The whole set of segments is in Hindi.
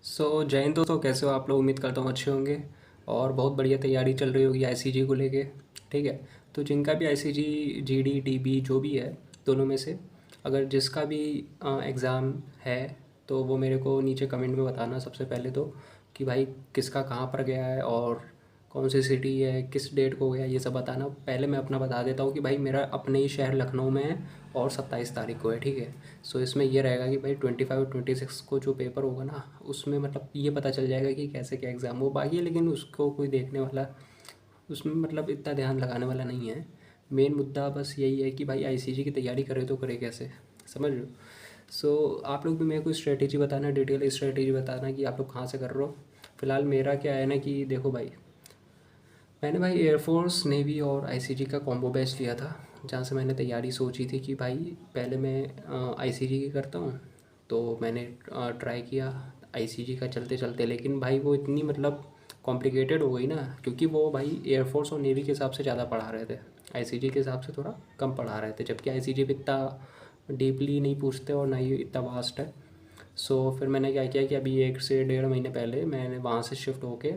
जय हिंद दोस्तों, कैसे हो आप लोग। उम्मीद करता हूँ अच्छे होंगे और बहुत बढ़िया तैयारी चल रही होगी आईसीजी को लेके। ठीक है। तो जिनका भी आईसीजी, जीडी, टीबी जो भी है, दोनों में से अगर जिसका भी एग्ज़ाम है तो वो मेरे को नीचे कमेंट में बताना सबसे पहले तो, कि भाई किसका कहाँ पर गया है और कौन सी सिटी है, किस डेट को गया, ये सब बताना। पहले मैं अपना बता देता हूँ कि भाई मेरा अपने ही शहर लखनऊ में है और 27 तारीख को है। ठीक है। इसमें ये रहेगा कि भाई 25 और 26 को जो पेपर होगा ना, उसमें मतलब ये पता चल जाएगा कि कैसे क्या एग्ज़ाम हो। बाकी लेकिन उसको कोई देखने वाला, उसमें मतलब इतना ध्यान लगाने वाला नहीं है। मेन मुद्दा बस यही है कि भाई आईसीजी की तैयारी करे तो करे कैसे, समझ रहे हो। आप लोग भी मेरे को स्ट्रेटेजी बताना, डिटेल स्ट्रेटेजी बताना कि आप लोग कहाँ से कर रहे हो। फिलहाल मेरा क्या है ना कि देखो भाई, मैंने भाई एयरफोर्स, नेवी और आईसीजी का कॉम्बो बैच लिया था, जहाँ से मैंने तैयारी सोची थी कि भाई पहले मैं आईसीजी की करता हूँ। तो मैंने ट्राई किया आईसीजी का चलते चलते, लेकिन भाई वो इतनी मतलब कॉम्प्लिकेटेड हो गई ना, क्योंकि वो भाई एयरफोर्स और नेवी के हिसाब से ज़्यादा पढ़ा रहे थे, आईसीजी के हिसाब से थोड़ा कम पढ़ा रहे थे, जबकि आईसीजी भी इतना डीपली नहीं पूछते और ना ही इतना वास्ट है। फिर मैंने क्या किया कि अभी 1 से 1.5 महीने पहले मैंने वहाँ से शिफ्ट होके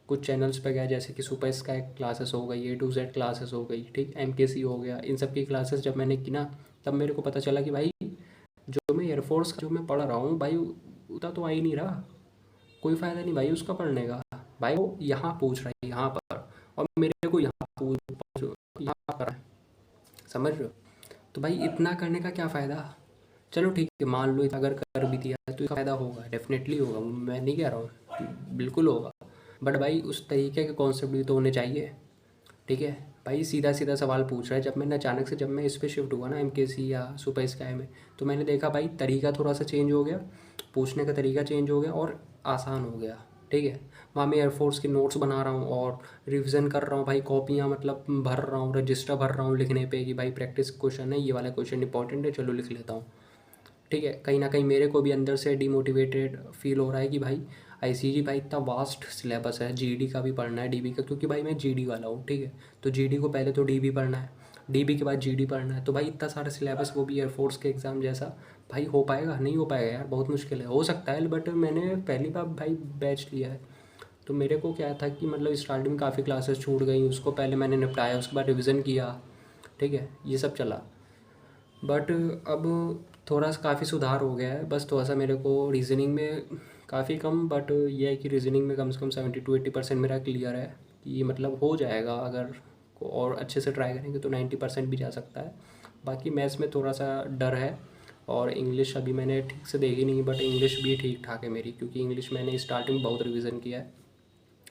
कुछ चैनल्स पे गया, जैसे कि सुपर स्काई क्लासेस हो गई, A to Z क्लासेस हो गई, ठीक, MKC हो गया। इन सब की क्लासेस जब मैंने की ना, तब मेरे को पता चला कि भाई जो मैं एयरफोर्स का जो मैं पढ़ रहा हूँ भाई, उतना तो आ ही नहीं रहा। कोई फ़ायदा नहीं भाई उसका पढ़ने का। भाई वो यहाँ पूछ रहा है यहाँ पर, और मेरे को यहाँ यहाँ पर है, समझ रहे हो। तो भाई इतना करने का क्या फ़ायदा। चलो ठीक है, मान लो अगर कर भी दिया तो इसका फ़ायदा होगा, डेफिनेटली होगा, मैं नहीं कह रहा हूँ, बिल्कुल होगा। बट भाई उस तरीके के कॉन्सेप्ट भी तो होने चाहिए। ठीक है। भाई सीधा सीधा सवाल पूछ रहा है। जब मैंने अचानक से, जब मैं इस पे शिफ्ट हुआ ना एमकेसी या सुपर स्काई में, तो मैंने देखा भाई तरीका थोड़ा सा चेंज हो गया, पूछने का तरीका चेंज हो गया और आसान हो गया। ठीक है। वहाँ मैं एयरफोर्स के नोट्स बना रहा हूँ और रिवीजन कर रहा हूँ भाई, कॉपियाँ मतलब भर रहा हूँ, रजिस्टर भर रहा हूँ लिखने पे कि भाई प्रैक्टिस क्वेश्चन है, ये वाला क्वेश्चन इंपॉर्टेंट है, चलो लिख लेता हूँ। ठीक है। कहीं ना कहीं मेरे को भी अंदर से डिमोटिवेटेड फील हो रहा है कि भाई आईसीजी भाई इतना वास्ट सिलेबस है, जीडी का भी पढ़ना है, डीबी का, क्योंकि भाई मैं जीडी वाला हूँ। ठीक है। तो जीडी को पहले तो डीबी पढ़ना है, डीबी के बाद जीडी पढ़ना है, तो भाई इतना सारा सिलेबस, वो भी एयरफोर्स के एग्ज़ाम जैसा। भाई हो पाएगा, नहीं हो पाएगा यार, बहुत मुश्किल है। हो सकता है, बट मैंने पहली बार भाई बैच लिया है, तो मेरे को क्या था कि मतलब स्टार्टिंग में काफ़ी क्लासेस छूट गई, उसको पहले मैंने निपटाया, उसके बाद रिविज़न किया। ठीक है, ये सब चला। बट अब थोड़ा सा काफ़ी सुधार हो गया है, बस थोड़ा सा मेरे को रीज़निंग में काफ़ी कम, बट ये है कि रीज़निंग में कम से कम 70 to 80% मेरा क्लियर है, कि मतलब हो जाएगा अगर और अच्छे से ट्राई करेंगे तो 90% भी जा सकता है। बाकी मैथ्स में थोड़ा सा डर है, और इंग्लिश अभी मैंने ठीक से देखी नहीं, बट इंग्लिश भी ठीक ठाक है मेरी, क्योंकि इंग्लिश मैंने स्टार्टिंग में बहुत रिवीजन किया है।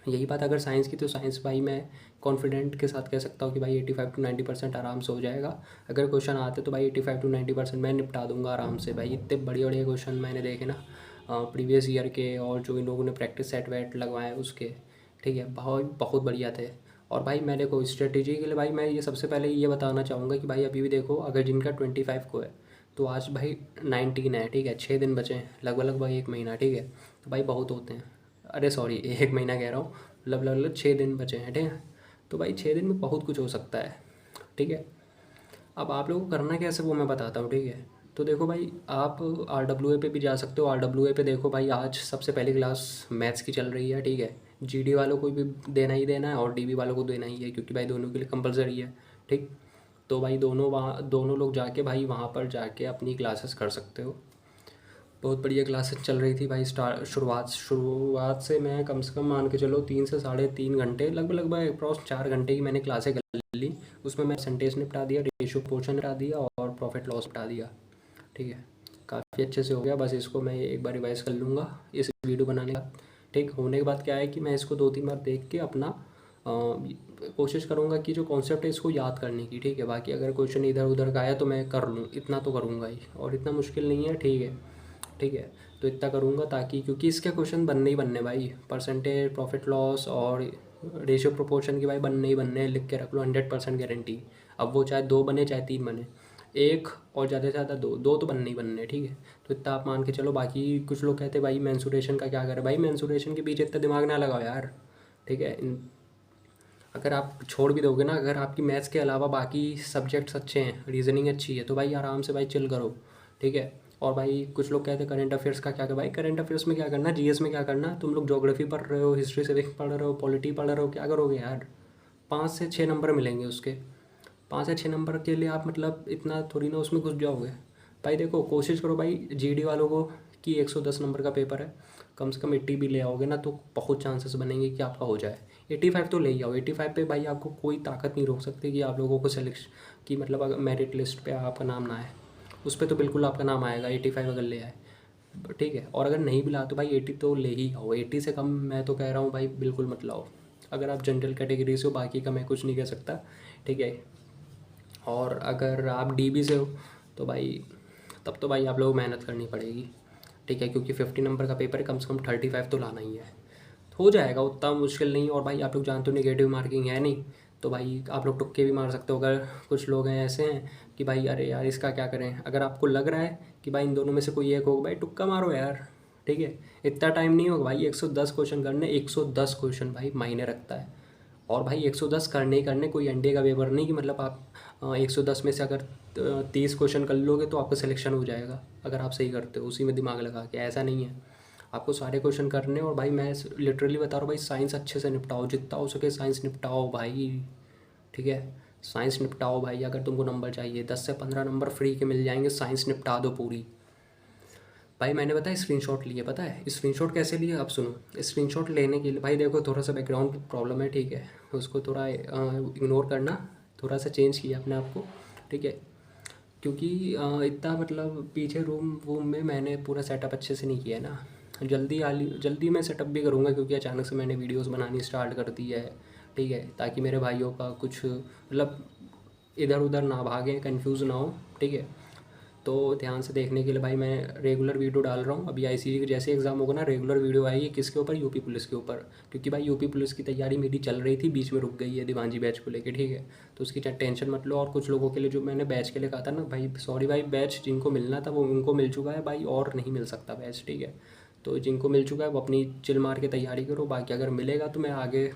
यही बात अगर साइंस की, तो साइंस भाई मैं कॉन्फिडेंट के साथ कह सकता हूँ कि भाई 85 to 90% आराम से हो जाएगा। अगर क्वेश्चन आते तो भाई 85 to 90% मैं निपटा दूंगा आराम से। भाई इतने बड़े बड़े क्वेश्चन मैंने देखे ना प्रीवियस ईयर के, और जो इन लोगों ने प्रैक्टिस सेट वेट लगवाए उसके, ठीक है, बहुत बहुत बढ़िया थे। और भाई मैं देखो स्ट्रेटेजी के लिए, भाई मैं ये सबसे पहले ये बताना चाहूँगा कि भाई अभी भी देखो, अगर जिनका 25 को है, तो आज भाई 19 है। ठीक है, 6 दिन बचे हैं, लगभग लगभग 1 महीना। ठीक है। तो भाई बहुत होते हैं, अरे सॉरी 1 महीना कह रहा हूँ, मतलब 6 दिन बचे हैं। ठीक है। तो भाई 6 दिन में बहुत कुछ हो सकता है। ठीक है। अब आप लोगों को करना कैसे वो मैं बताता हूँ। ठीक है। तो देखो भाई, आप RWA पे भी जा सकते हो। RWA पे देखो भाई, आज सबसे पहली क्लास मैथ्स की चल रही है। ठीक है। जीडी वालों को भी देना ही देना है और डीबी वालों को देना ही है, क्योंकि भाई दोनों के लिए कंपलसरी है। ठीक। तो भाई दोनों वहाँ, दोनों लोग जाके भाई वहाँ पर जाके अपनी क्लासेस कर सकते हो। बहुत बढ़िया क्लासेस चल रही थी भाई। शुरुआत शुरुआत से मैं कम से कम मान के चलो 3 से 3.5 घंटे, लगभग लगभग अप्रॉक्स 4 घंटे की मैंने क्लासें कर ली। उसमें मैं परसेंटेज निपटा दिया, रेशियो पोर्शन निपटा दिया और प्रॉफिट लॉस निपटा दिया। ठीक है। काफ़ी अच्छे से हो गया। बस इसको मैं एक बार रिवाइज़ कर लूँगा इस वीडियो बनाने का। ठीक होने के बाद क्या है कि मैं इसको 2-3 बार देख के अपना कोशिश करूँगा कि जो कॉन्सेप्ट है इसको याद करने की। ठीक है। बाकी अगर क्वेश्चन इधर उधर का आया तो मैं कर लूँ, इतना तो करूँगा ही, और इतना मुश्किल नहीं है। ठीक है। ठीक है। तो इतना करूँगा ताकि, क्योंकि इसके क्वेश्चन बनने ही बनने भाई, परसेंटेज, प्रॉफिट लॉस और रेशियो प्रोपोर्शन की भाई बनने ही बनने हैं, लिख के रख लो, 100% गारंटी। अब वो चाहे 2 बने चाहे 3 बने, एक और ज़्यादा से ज़्यादा दो, दो तो बनने ही बनने हैं। ठीक है। तो इतना आप मान के चलो। बाकी कुछ लोग कहते हैं भाई मैंसुरेशन का क्या करें, भाई मैंसुरेशन के पीछे इतना दिमाग ना लगाओ यार। ठीक है। अगर आप छोड़ भी दोगे ना, अगर आपकी मैथ्स के अलावा बाकी सब्जेक्ट्स अच्छे हैं, रीजनिंग अच्छी है, तो भाई आराम से भाई चिल करो। ठीक है। और भाई कुछ लोग कहते हैं करंट अफेयर्स का क्या कर, भाई करंट अफेयर्स में क्या करना, जीएस में क्या करना, तुम लोग ज्योग्राफी पढ़ रहे हो, हिस्ट्री सिविक्स पढ़ रहे हो, पॉलिटी पढ़ रहे हो, क्या करोगे यार? 5 से 6 नंबर मिलेंगे उसके। 5 या 6 नंबर के लिए आप मतलब इतना थोड़ी ना उसमें घुस जाओगे। भाई देखो कोशिश करो भाई जीडी वालों को कि 110 नंबर का पेपर है, कम से कम 80 भी ले आओगे ना तो बहुत चांसेस बनेंगे कि आपका हो जाए। 85 तो ले ही आओ। 85 पे भाई आपको कोई ताकत नहीं रोक सकती कि आप लोगों को सेलेक्ट कि मतलब अगर मेरिट लिस्ट पे आपका नाम ना आए, उस पर तो बिल्कुल आपका नाम आएगा 85 अगर ले आए, ठीक है। और अगर नहीं भी ला तो भाई 80 तो ले ही आओ। 80 से कम मैं तो कह रहा हूँ भाई बिल्कुल मत लाओ। अगर आप जनरल कैटेगरी से हो, बाकी का मैं कुछ नहीं कह सकता, ठीक है। और अगर आप डीबी से हो तो भाई तब तो भाई आप लोगों को मेहनत करनी पड़ेगी, ठीक है, क्योंकि 50 नंबर का पेपर है, कम से कम 35 तो लाना ही है। हो जाएगा, उतना मुश्किल नहीं। और भाई आप लोग जानते हो नेगेटिव मार्किंग है नहीं, तो भाई आप लोग तुक्के भी मार सकते हो। अगर कुछ लोग हैं ऐसे हैं कि भाई अरे यार इसका क्या करें, अगर आपको लग रहा है कि भाई इन दोनों में से कोई एक होगा, भाई तुक्का मारो यार, ठीक है। इतना टाइम नहीं होगा भाई 110 क्वेश्चन करने, 110 क्वेश्चन भाई मायने रखता है। और भाई 110 करने ही करने, कोई अंडे का पेपर नहीं कि मतलब आप 110 में से अगर 30 क्वेश्चन कर लोगे तो आपका सिलेक्शन हो जाएगा अगर आप सही करते हो उसी में दिमाग लगा के, ऐसा नहीं है। आपको सारे क्वेश्चन करने, और भाई मैं लिटरली बता रहा हूँ भाई साइंस अच्छे से निपटाओ, जितना हो सके साइंस निपटाओ भाई, ठीक है। साइंस निपटाओ भाई, अगर तुमको नंबर चाहिए 10 से 15 नंबर फ्री के मिल जाएंगे, साइंस निपटा दो पूरी। भाई मैंने बताया स्क्रीनशॉट लिए, पता है स्क्रीनशॉट कैसे लिए? आप सुनो। स्क्रीनशॉट लेने के लिए भाई देखो थोड़ा सा बैकग्राउंड प्रॉब्लम है, ठीक है, उसको थोड़ा इग्नोर करना, थोड़ा सा चेंज किया अपने आप को, ठीक है। क्योंकि इतना मतलब पीछे रूम वूम में मैंने पूरा सेटअप अच्छे से नहीं किया है ना। जल्दी मैं सेटअप भी करूँगा क्योंकि अचानक से मैंने वीडियोस बनानी स्टार्ट कर दी है, ठीक है, ताकि मेरे भाइयों का कुछ मतलब इधर उधर ना भागें, कंफ्यूज ना हो, ठीक है। तो ध्यान से देखने के लिए भाई मैं रेगुलर वीडियो डाल रहा हूँ। अभी आईसीजी के जैसे एग्ज़ाम होगा ना, रेगुलर वीडियो आएगी, किसके ऊपर? यूपी पुलिस के ऊपर। क्योंकि भाई यूपी पुलिस की तैयारी मेरी चल रही थी, बीच में रुक गई है दीवानजी बैच को लेके, ठीक है। तो उसकी टेंशन मत लो। और कुछ लोगों के लिए जो मैंने बैच के लिए कहा था ना भाई, सॉरी भाई, बैच जिनको मिलना था वो उनको मिल चुका है भाई, और नहीं मिल सकता बैच, ठीक है। तो जिनको मिल चुका है वो अपनी चिल मार के तैयारी करो, बाकी अगर मिलेगा तो मैं आगे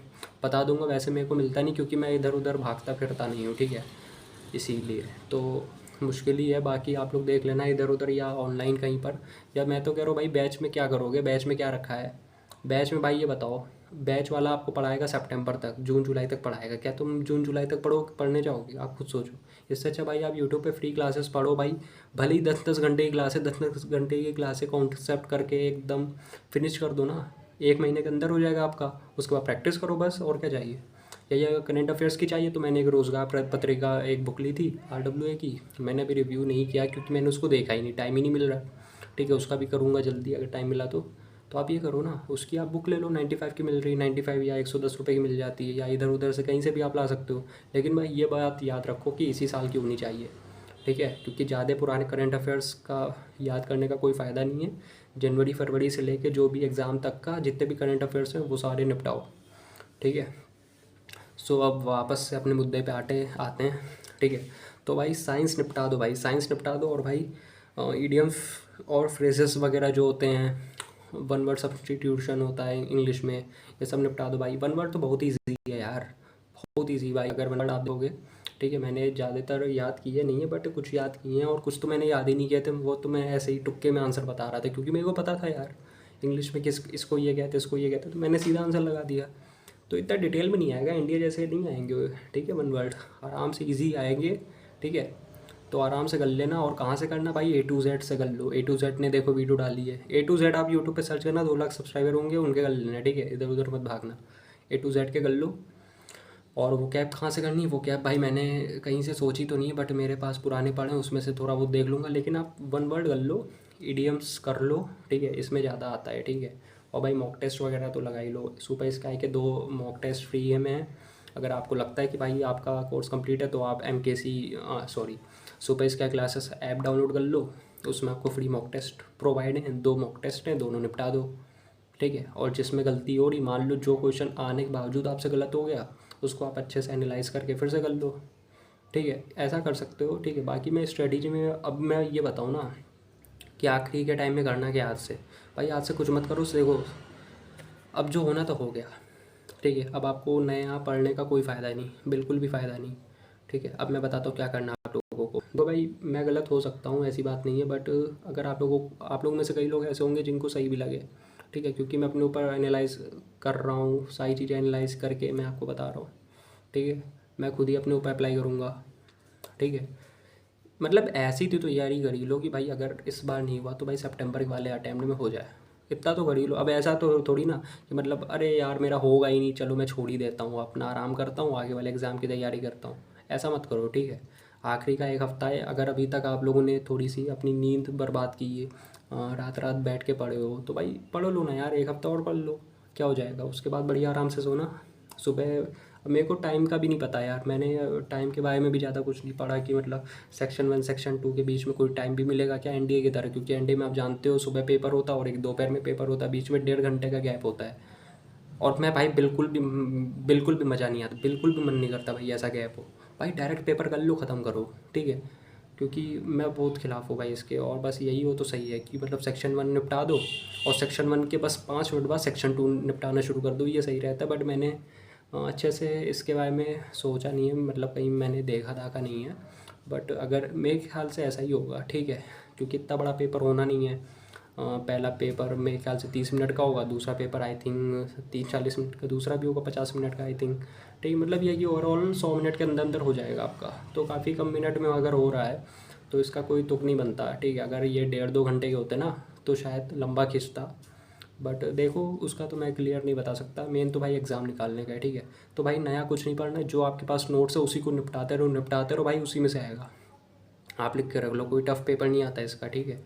बता दूंगा। वैसे मेरे को मिलता नहीं क्योंकि मैं इधर उधर भागता फिरता नहीं हूँ, ठीक है, इसीलिए तो मुश्किल ही है। बाकी आप लोग देख लेना इधर उधर या ऑनलाइन कहीं पर। या मैं तो कह रहा हूँ भाई बैच में क्या करोगे, बैच में क्या रखा है? बैच में भाई ये बताओ, बैच वाला आपको पढ़ाएगा सितंबर तक, जून जुलाई तक पढ़ाएगा, क्या तुम जून जुलाई तक पढ़ने जाओगे? आप खुद सोचो। इससे अच्छा भाई आप यूट्यूब पे फ्री क्लासेस पढ़ो भाई, भले ही 10-10 घंटे की क्लास है, 10-10 घंटे की क्लासें कॉन्सेप्ट करके एकदम फिनिश कर दो ना, 1 महीने के अंदर हो जाएगा आपका। उसके बाद प्रैक्टिस करो बस, और क्या चाहिए। या करंट अफेयर्स की चाहिए तो मैंने एक रोज़गार पत्रिका एक बुक ली थी RWA की, मैंने अभी रिव्यू नहीं किया क्योंकि मैंने उसको देखा ही नहीं, टाइम ही नहीं मिल रहा, ठीक है। उसका भी करूँगा जल्दी अगर टाइम मिला तो आप ये करो ना, उसकी आप बुक ले लो, 95 की मिल रही, 95 या 110 रुपये की मिल जाती है, या इधर उधर से कहीं से भी आप ला सकते हो। लेकिन भाई ये बात याद रखो कि इसी साल की होनी चाहिए, ठीक है, क्योंकि ज़्यादा पुराने करंट अफेयर्स का याद करने का कोई फ़ायदा नहीं है। जनवरी फरवरी से लेके जो भी एग्ज़ाम तक का जितने भी करंट अफेयर्स हैं वो सारे निपटाओ, ठीक है। सो अब वापस से अपने मुद्दे पे आते हैं, ठीक है। तो भाई साइंस निपटा दो, भाई साइंस निपटा दो। और भाई ईडियम्स और फ्रेजेस वगैरह जो होते हैं, वन वर्ड सब्स्टिट्यूशन होता है इंग्लिश में, ये सब निपटा दो भाई। वन वर्ड तो बहुत ईजी है यार, बहुत ईजी भाई, अगर वन वर्ड आप दोगे, ठीक है। मैंने ज़्यादातर याद किए नहीं है बट कुछ याद किए हैं, और कुछ तो मैंने याद ही नहीं किए थे, वो तो मैं ऐसे ही तुक्के में आंसर बता रहा था क्योंकि मेरे को पता था यार इंग्लिश में किस इसको ये कहते इसको ये कहते, तो मैंने सीधा आंसर लगा दिया। तो इतना डिटेल में नहीं आएगा, इंडिया जैसे नहीं आएंगे, ठीक है। वन वर्ड आराम से इजी आएंगे, ठीक है। तो आराम से कर लेना। और कहाँ से करना भाई? A to Z से कर लो। A to Z ने देखो वीडियो डाली है, A to Z आप यूट्यूब पे सर्च करना, 2 लाख सब्सक्राइबर होंगे उनके कर लेना, ठीक है, इधर उधर मत भागना, A to Z के कर लो। और वो कैब कहाँ से करनी है? वो कैब भाई मैंने कहीं से सोची तो नहीं है बट मेरे पास पुराने पड़े हैं, उसमें से थोड़ा बहुत देख लूँगा। लेकिन आप वन वर्ड कर लो, ईडियम्स कर लो, ठीक है, इसमें ज़्यादा आता है, ठीक है। और भाई मॉक टेस्ट वगैरह तो लगा ही लो। सुपर स्काई के 2 मॉक टेस्ट फ्री है में। अगर आपको लगता है कि भाई आपका कोर्स कंप्लीट है तो आप super sky classes app download कर लो, उसमें आपको फ्री मॉक टेस्ट प्रोवाइड हैं, 2 मॉक टेस्ट हैं, दोनों निपटा दो, ठीक है। और जिसमें गलती हो रही, मान लो जो क्वेश्चन आने के बावजूद आपसे गलत हो गया, उसको आप अच्छे से एनालाइज करके फिर से कर लो, ठीक है, ऐसा कर सकते हो, ठीक है। बाकी मैं स्ट्रेटजी में अब मैं ये बताऊँ ना कि आखिरी के टाइम में करना क्या, आज से भाई, आज से कुछ मत करो, देखो अब जो होना तो हो गया, ठीक है। अब आपको नया पढ़ने का कोई फ़ायदा नहीं, बिल्कुल भी फ़ायदा नहीं, ठीक है। अब मैं बताता हूँ क्या करना आप लोगों को। देखो भाई, मैं गलत हो सकता हूँ, ऐसी बात नहीं है, बट अगर आप लोगों में से कई लोग ऐसे होंगे जिनको सही भी लगे, ठीक है, क्योंकि मैं अपने ऊपर एनालाइज कर रहा हूँ, सारी चीज़ें एनालाइज करके मैं आपको बता रहा हूँ, ठीक है। मैं खुद ही अपने ऊपर अप्लाई करूँगा, ठीक है। मतलब ऐसी थी तैयारी करी लो कि भाई अगर इस बार नहीं हुआ तो भाई सितंबर वाले अटैम्प्ट में हो जाए, इतना तो कर ही लो। अब ऐसा तो थोड़ी ना कि मतलब अरे यार मेरा होगा ही नहीं, चलो मैं छोड़ ही देता हूँ, अपना आराम करता हूँ, आगे वाले एग्ज़ाम की तैयारी करता हूँ। ऐसा मत करो, ठीक है। आखिरी का एक हफ़्ता है, अगर अभी तक आप लोगों ने थोड़ी सी अपनी नींद बर्बाद की है, रात रात बैठ के पढ़े हो, तो भाई पढ़ लो ना यार, एक हफ़्ता और पढ़ लो, क्या हो जाएगा। उसके बाद बढ़िया आराम से सोना सुबह। मेरे को टाइम का भी नहीं पता यार, मैंने टाइम के बारे में भी ज़्यादा कुछ नहीं पढ़ा कि मतलब सेक्शन 1 सेक्शन 2 के बीच में कोई टाइम भी मिलेगा क्या एनडीए की तरह, क्योंकि एनडीए में आप जानते हो सुबह पेपर होता है और एक दोपहर में पेपर होता है, बीच में 1.5 घंटे का गैप होता है। और मैं भाई बिल्कुल भी मज़ा नहीं आता, बिल्कुल भी मन नहीं करता भाई ऐसा गैप हो। भाई डायरेक्ट पेपर कर लो, ख़त्म करो, ठीक है। क्योंकि मैं बहुत खिलाफ हूँ भाई इसके, और बस यही हो तो सही है कि मतलब सेक्शन 1 निपटा दो और सेक्शन 1 के बस 5 मिनट बाद सेक्शन 2 निपटाना शुरू कर दो, ये सही रहता है। बट मैंने अच्छे से इसके बारे में सोचा नहीं है, मतलब कहीं मैंने देखा दाखा नहीं है, बट अगर मेरे ख्याल से ऐसा ही होगा, ठीक है। क्योंकि इतना बड़ा पेपर होना नहीं है। पहला पेपर मेरे ख्याल से 30 मिनट का होगा, दूसरा पेपर आई थिंक 30-40 मिनट का, दूसरा भी होगा 50 मिनट का आई थिंक, ठीक है। मतलब ये कि ओवरऑल 100 मिनट के अंदर अंदर हो जाएगा आपका, तो काफ़ी कम मिनट में अगर हो रहा है तो इसका कोई तुक नहीं बनता, ठीक है। अगर ये 1.5-2 घंटे के होते ना तो शायद लंबा खिंचता, बट देखो उसका तो मैं क्लियर नहीं बता सकता। मेन तो भाई एग्ज़ाम निकालने का है, ठीक है। तो भाई नया कुछ नहीं पढ़ना है, जो आपके पास नोट्स है उसी को निपटाते रहो भाई, उसी में से आएगा। आप लिख के रख लो, कोई टफ़ पेपर नहीं आता इसका, ठीक है।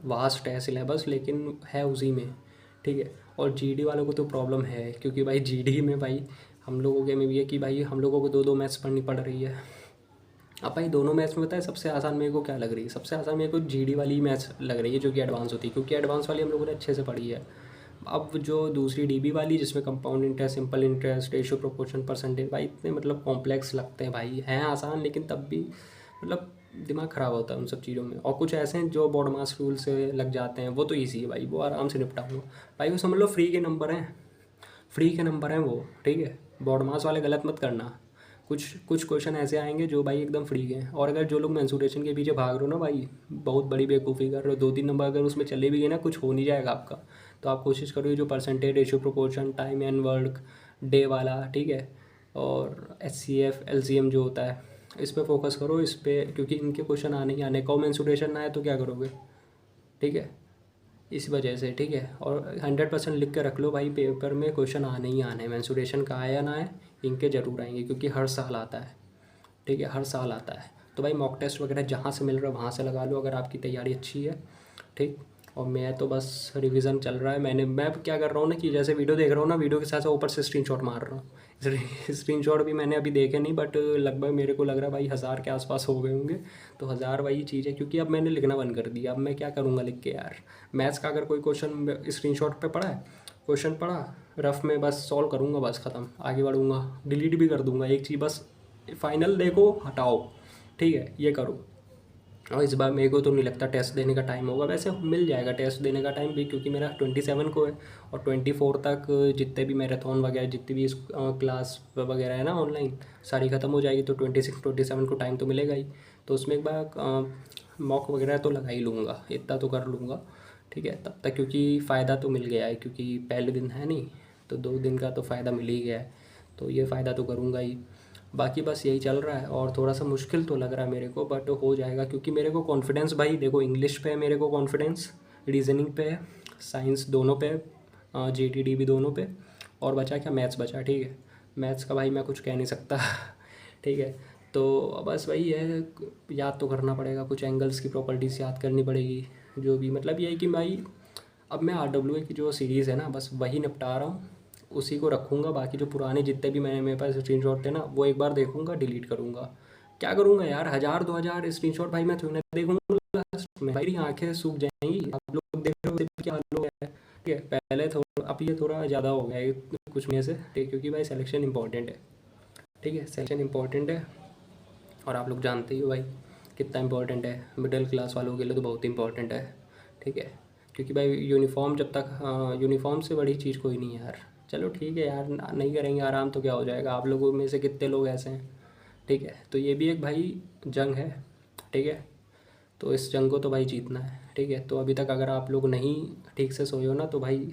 वास्ट है सिलेबस लेकिन है उसी में, ठीक है। और जीडी वालों को तो प्रॉब्लम है, क्योंकि भाई जीडी में भाई हम लोगों के में भी है कि भाई हम लोगों को 2-2 मैथ्स पढ़नी पड़ रही है। अब भाई दोनों मैथ्स में पता है सबसे आसान मेरे को क्या लग रही है, सबसे आसान मेरे को जीडी वाली मैथ्स लग रही है, जो कि एडवांस होती है, क्योंकि एडवांस वाली हम लोगों ने अच्छे से पढ़ी है। अब जो दूसरी डीबी वाली जिसमें compound interest, simple interest, ratio, proportion, percentage, भाई इतने मतलब कॉम्प्लेक्स लगते हैं भाई, हैं आसान लेकिन तब भी मतलब दिमाग ख़राब होता है उन सब चीज़ों में। और कुछ ऐसे हैं जो बॉड मास रूल से लग जाते हैं, वो तो ईजी है भाई, वो आराम से निपटाऊंगा भाई। वो समझ लो फ्री के नंबर हैं, फ्री के नंबर हैं वो, ठीक है। बॉड मास वाले गलत मत करना, कुछ कुछ क्वेश्चन ऐसे आएंगे जो भाई एकदम फ्री के हैं। और अगर जो लोग मेंसुरेशन के पीछे भाग रहे हो ना भाई, बहुत बड़ी बेवकूफ़ी कर रहे हो। 2-3 नंबर अगर उसमें चले भी गए ना, कुछ हो नहीं जाएगा आपका। तो आप कोशिश करो ये जो percentage, ratio, proportion, time and work, day वाला, ठीक है, और एचसीएफ, एलसीएम जो होता है, इस पे फोकस करो, इस पे, क्योंकि इनके क्वेश्चन आने ही आने। कौ मेंसुरेशन ना आए तो क्या करोगे, ठीक है, इस वजह से, ठीक है। और 100% लिख के रख लो भाई, पेपर में क्वेश्चन आने ही आने हैं, मेंसुरेशन का आया ना आए, इनके ज़रूर आएंगे, क्योंकि हर साल आता है, ठीक है, हर साल आता है। तो भाई मॉक टेस्ट वगैरह जहाँ से मिल रहा है वहाँ से लगा लो, अगर आपकी तैयारी अच्छी है, ठीक। और मैं तो बस रिवीजन चल रहा है, मैं क्या कर रहा हूँ ना कि जैसे वीडियो देख रहा हूँ ना, वीडियो के साथ साथ ऊपर से स्क्रीनशॉट मार रहा हूँ। स्क्रीनशॉट भी मैंने अभी देखे नहीं, बट लगभग मेरे को लग रहा है भाई 1000 के आसपास हो गए होंगे। तो 1000 वही चीज़ है, क्योंकि अब मैंने लिखना बंद कर दिया, अब मैं क्या करूँगा लिख के यार। मैथ्स का अगर कोई क्वेश्चन स्क्रीनशॉट पे पढ़ा है, क्वेश्चन पढ़ा रफ में, बस सॉल्व करूँगा, बस ख़त्म, आगे बढ़ूँगा, डिलीट भी कर दूँगा एक चीज़, बस फाइनल देखो हटाओ, ठीक है, ये करो। और इस बार मेरे को तो नहीं लगता टेस्ट देने का टाइम होगा, वैसे मिल जाएगा टेस्ट देने का टाइम भी, क्योंकि मेरा 27 को है और 24 तक जितने भी मैराथन वगैरह, जितनी भी क्लास वगैरह है ना ऑनलाइन, सारी ख़त्म हो जाएगी। तो 26-27 को टाइम तो मिलेगा ही, तो उसमें एक बार मॉक वगैरह तो लगा ही लूँगा, इतना तो कर लूँगा, ठीक है, तब तक, क्योंकि फ़ायदा तो मिल गया है, क्योंकि पहले दिन है नहीं, तो 2 दिन का तो फ़ायदा मिल ही गया है, तो ये फ़ायदा तो करूँगा ही। बाकी बस यही चल रहा है, और थोड़ा सा मुश्किल तो लग रहा है मेरे को, बट हो जाएगा, क्योंकि मेरे को कॉन्फिडेंस भाई देखो, इंग्लिश पे है मेरे को कॉन्फिडेंस, रीजनिंग पे है, साइंस दोनों पे, जीटीडी भी दोनों पे, और बचा क्या, मैथ्स बचा, ठीक है। मैथ्स का भाई मैं कुछ कह नहीं सकता। ठीक है, तो बस वही है, याद तो करना पड़ेगा, कुछ एंगल्स की प्रॉपर्टीज याद करनी पड़ेगी, जो भी मतलब ये है कि भाई अब मैं RWA की जो सीरीज़ है ना, बस वही निपटा रहा हूँ, उसी को रखूँगा। बाकी जो पुराने जितने भी मैंने मेरे पास स्क्रीनशॉट थे ना, वो एक बार देखूँगा, डिलीट करूँगा। क्या करूँगा यार, 1000-2000 स्क्रीनशॉट भाई मैं थोड़ी ना देखूँगा लास्ट में, भाई आंखें सूख जाएंगी। आप लोग देख रहे हो क्या हाल हो गया है, ठीक है। पहले थोड़ा, अब ये थोड़ा ज़्यादा हो गया है कुछ महीने से, ठीक है, क्योंकि भाई सिलेक्शन इंपॉर्टेंट है, ठीक है, सिलेक्शन इंपॉर्टेंट है। और आप लोग जानते ही हो भाई कितना इंपॉर्टेंट है, मिडिल क्लास वालों के लिए तो बहुत इंपॉर्टेंट है, ठीक है। क्योंकि भाई यूनिफॉर्म जब तक, यूनिफॉर्म से बड़ी चीज़ कोई नहीं है यार। चलो ठीक है यार, नहीं करेंगे आराम तो क्या हो जाएगा, आप लोगों में से कितने लोग ऐसे हैं, ठीक है। तो ये भी एक भाई जंग है, ठीक है। तो इस जंग को तो भाई जीतना है, ठीक है। तो अभी तक अगर आप लोग नहीं ठीक से सोए हो ना, तो भाई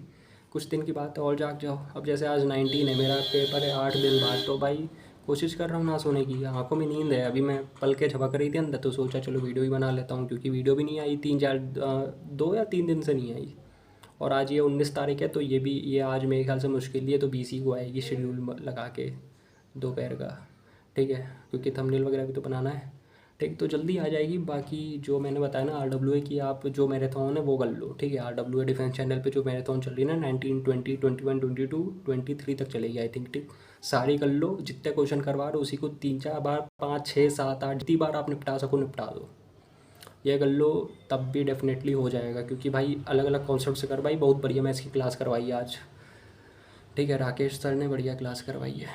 कुछ दिन की बात है और जाग जाओ। अब जैसे आज 19 है, मेरा पेपर है 8 दिन बाद, तो भाई कोशिश कर रहा हूँ ना सोने की। आंखों में नींद है, अभी मैं पल के झपक रही थी अंदर, तो सोचा चलो वीडियो ही बना लेता हूँ, क्योंकि वीडियो भी नहीं आई 2 या 3 दिन से नहीं आई। और आज ये 19 तारीख है, तो ये आज मेरे ख्याल से मुश्किल ही है, तो 20 को आएगी शेड्यूल लगा के दोपहर का, ठीक है। क्योंकि थंबनेल वगैरह भी तो बनाना है, ठीक। तो जल्दी आ जाएगी। बाकी जो मैंने बताया ना RWA की, आप जो मैराथन है वो कर लो, ठीक है। RWA डिफेंस चैनल पे जो मैराथन चल रही है ना, 19, 20, 21, 22, 23 तक चलेगी आई थिंक, ठीक। सारी कर लो, जितने क्वेश्चन करवा रहे हो उसी को 3-4 बार, 5, 6, 7, 8 जितनी बार आप निपटा सको निपटा दो। ये कर लो, तब भी डेफिनेटली हो जाएगा, क्योंकि भाई अलग अलग कॉन्सेप्ट से कर भाई, बहुत बढ़िया मैं इसकी क्लास करवाई है आज, ठीक है। राकेश सर ने बढ़िया क्लास करवाई है।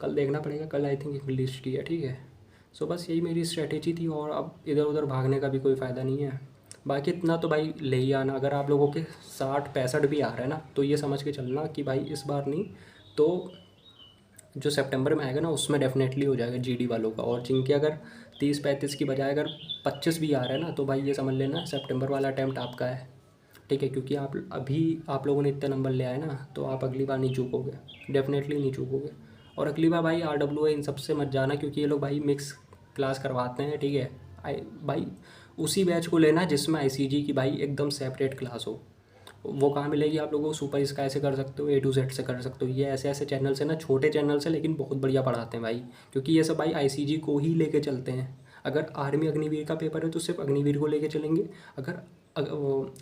कल देखना पड़ेगा, कल आई थिंक इंग्लिश की है, ठीक है। सो बस यही मेरी स्ट्रेटेजी थी, और अब इधर उधर भागने का भी कोई फ़ायदा नहीं है। बाकी इतना तो भाई ले ही आना। अगर आप लोगों के 60-65 भी आ रहे हैं ना, तो ये समझ के चलना कि भाई इस बार नहीं तो जो सितंबर में आएगा ना, उसमें डेफिनेटली हो जाएगा जीडी वालों का। और जिनके अगर 30-35 की बजाय अगर 25 भी आ रहे हैं ना, तो भाई ये समझ लेना सितंबर वाला अटैम्प्ट आपका है, ठीक है। क्योंकि आप लोगों ने इतने नंबर ले आए ना, तो आप अगली बार नहीं चूकोगे, डेफिनेटली नहीं चूकोगे। और अगली बार भाई RWA इन सबसे मत जाना, क्योंकि ये लोग भाई मिक्स क्लास करवाते हैं, ठीक है। भाई उसी बैच को लेना जिसमें ICG की भाई एकदम सेपरेट क्लास हो। वो कहाँ मिलेगी आप लोगों को? सुपर स्काई से कर सकते हो, A to Z से कर सकते हो। ये ऐसे ऐसे चैनल से ना, छोटे चैनल से, लेकिन बहुत बढ़िया पढ़ाते हैं भाई, क्योंकि ये सब भाई ICG को ही लेके चलते हैं। अगर आर्मी अग्निवीर का पेपर है तो सिर्फ अग्निवीर को लेके चलेंगे, अगर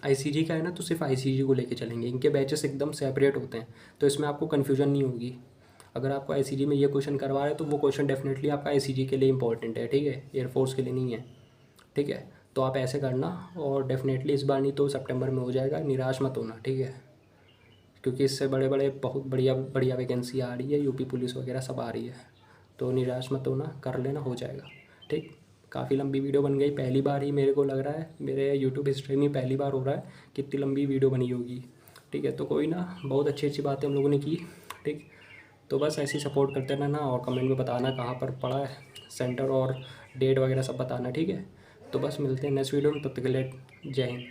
ICG का है ना तो सिर्फ ICG को लेके चलेंगे। इनके बैचेस एकदम सेपरेट होते हैं, तो इसमें आपको कन्फ्यूजन नहीं होगी। अगर आपको ICG में ये क्वेश्चन करवा रहे हैं, तो वो क्वेश्चन डेफिनेटली आपका ICG के लिए इंपॉर्टेंट है, ठीक है, एयरफोर्स के लिए नहीं है, ठीक है। तो आप ऐसे करना, और डेफिनेटली इस बार नहीं तो सितंबर में हो जाएगा, निराश मत होना, ठीक है। क्योंकि इससे बड़े बड़े बहुत बढ़िया बढ़िया वैकेंसी आ रही है, यूपी पुलिस वगैरह सब आ रही है, तो निराश मत होना, कर लेना, हो जाएगा, ठीक। काफ़ी लंबी वीडियो बन गई, पहली बार ही मेरे को लग रहा है, मेरे यूट्यूब हिस्ट्री में पहली बार हो रहा है कि इतनी लंबी वीडियो बनी होगी, ठीक है। तो कोई ना, बहुत अच्छी अच्छी बातें हम लोगों ने की, ठीक। तो बस ऐसे ही सपोर्ट करते रहना, और कमेंट में बताना कहाँ पर पड़ा है सेंटर, और डेट वगैरह सब बताना, ठीक है। तो बस मिलते हैं नेक्स्ट वीडियो में, तब तक के लिए जय हिंद।